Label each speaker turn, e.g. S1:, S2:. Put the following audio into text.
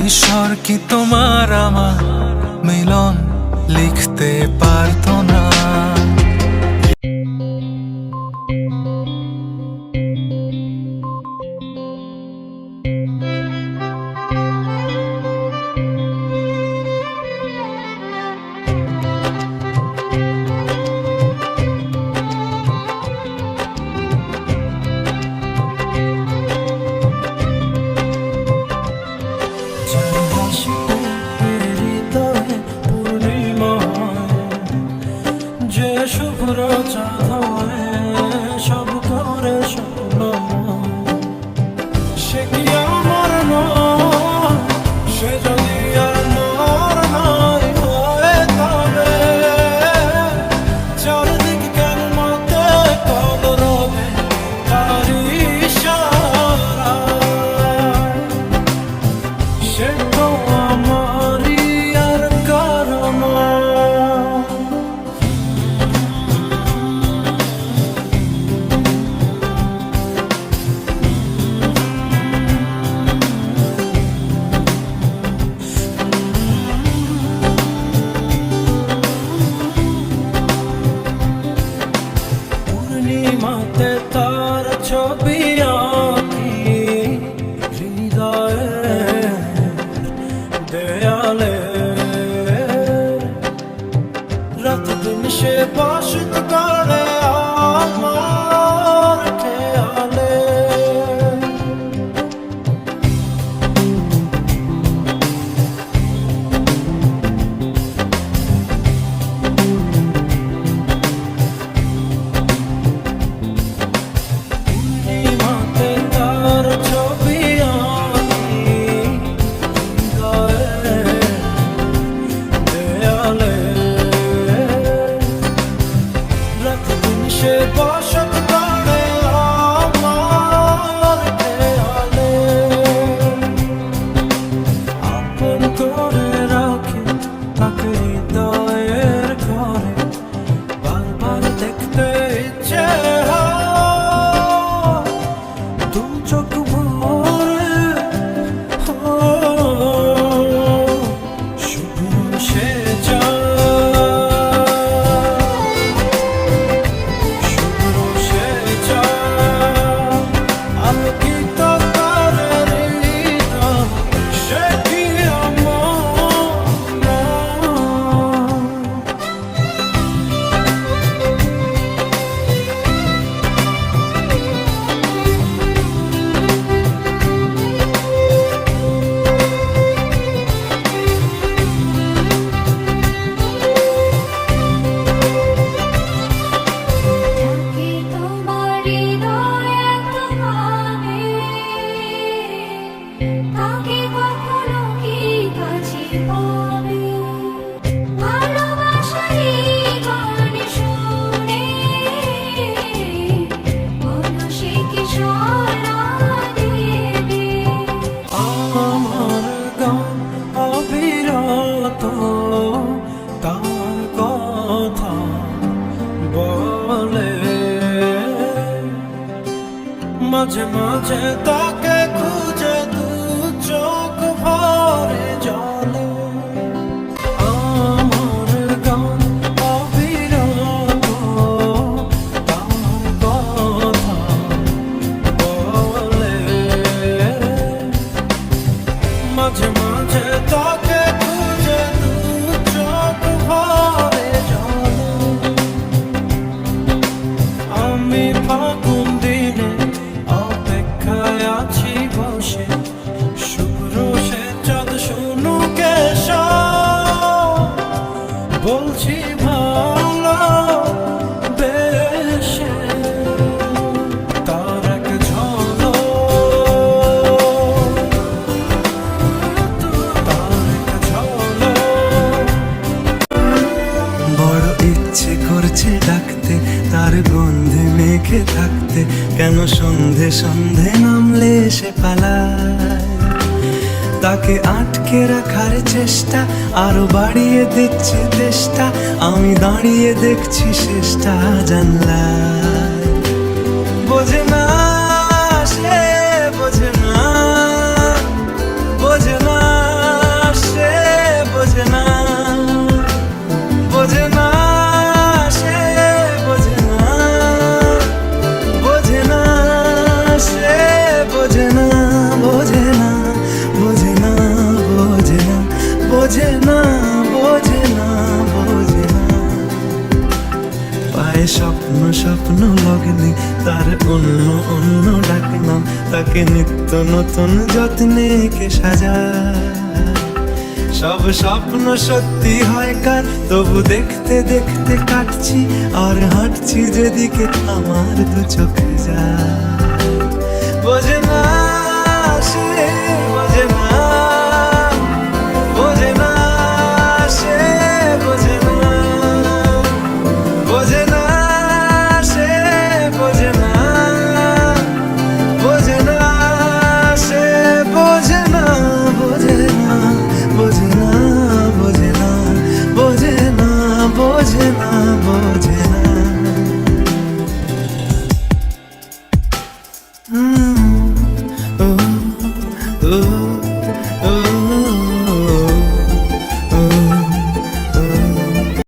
S1: ঈশ্বর কি তোমার আমার মিলন লিখতে পারতো না?
S2: যে শুভ্র চাঁদ সব করে স্বপ্ন, সে কি আমার নয়? সে যদি আমার নয় হয়ে তবে চারিদিক কেন মতে কলরবে তার ইশারা। সে তো আমারই আর কারণ। পূর্ণিমাতে তার ছবি আঁকি হৃদয়ের দেয়ালে, রাত দিন সে বাসিত করে আমার খেয়ালে। পূর্ণিমাতে তার ছবি আঁকি হৃদয়ের দেয়ালে, রাত দিন সে বসত করে আমার খেয়ালে। আপন করে রাখি তাকে হৃদয়ের ঘরে, বারবার দেখতে ইচ্ছে হয় দু চোখ ভরে। শুধু সে আলোকিত তারের হৃদয়, সে কি আমার নয়?
S3: তাকে তোমার হৃদয় এত ভাবে, তাকে কখনো কি কাছে পাবে? ভালোবাসার এই গান শুনে বলো সে কি সাড়া দেবে?
S2: আমার গান অবিরত তার কথা বলে, মাঝে মাঝে তাকে খুঁজে দু চোখ ভরে জলে। আমার গান অবিরত তার কথা বলে, মাঝে মাঝে তাকে খুঁজে দু চোখ ভরে জলে। আমি ফাগুন দিনে অপেক্ষায় আছি বসে, শুভ্র সে চাঁদ শুনুক এসো, বলছি ভালোবেসে তার এক ঝলক, তার এক ঝলক।
S1: বড় ইচ্ছে করছে ডাকতে, তার গন্ধে মেখে থাকতে, কেন সন্ধে সন্ধে নামলে সে পালায়। তাকে আটকে রাখার চেষ্টা আরো বাড়িয়ে দিচ্ছে চেষ্টা, আমি দাঁড়িয়ে দেখছি শেষটা জানলায়। বোঝে না সে, বোঝে না, বোঝে না তার অন্য অন্য ডাকনাম, তাকে নিত্য নতুন যত্নে কে সাজায়। সব স্বপ্ন সত্যি হয় কার, তবু দেখতে দেখতে কাটছি আর হাঁটছি যেদিকে আমার দু চোখে যায়। বোঝে না সে, বোঝে না, বোঝে না সে, বোঝে না, বোঝে না সে, বোঝে না, বোঝে না সে, বোঝে না, বোঝে না, বোঝে না, বোঝে না, বোঝে না, বোঝে না, বোঝে না। Oh, oh, oh, oh.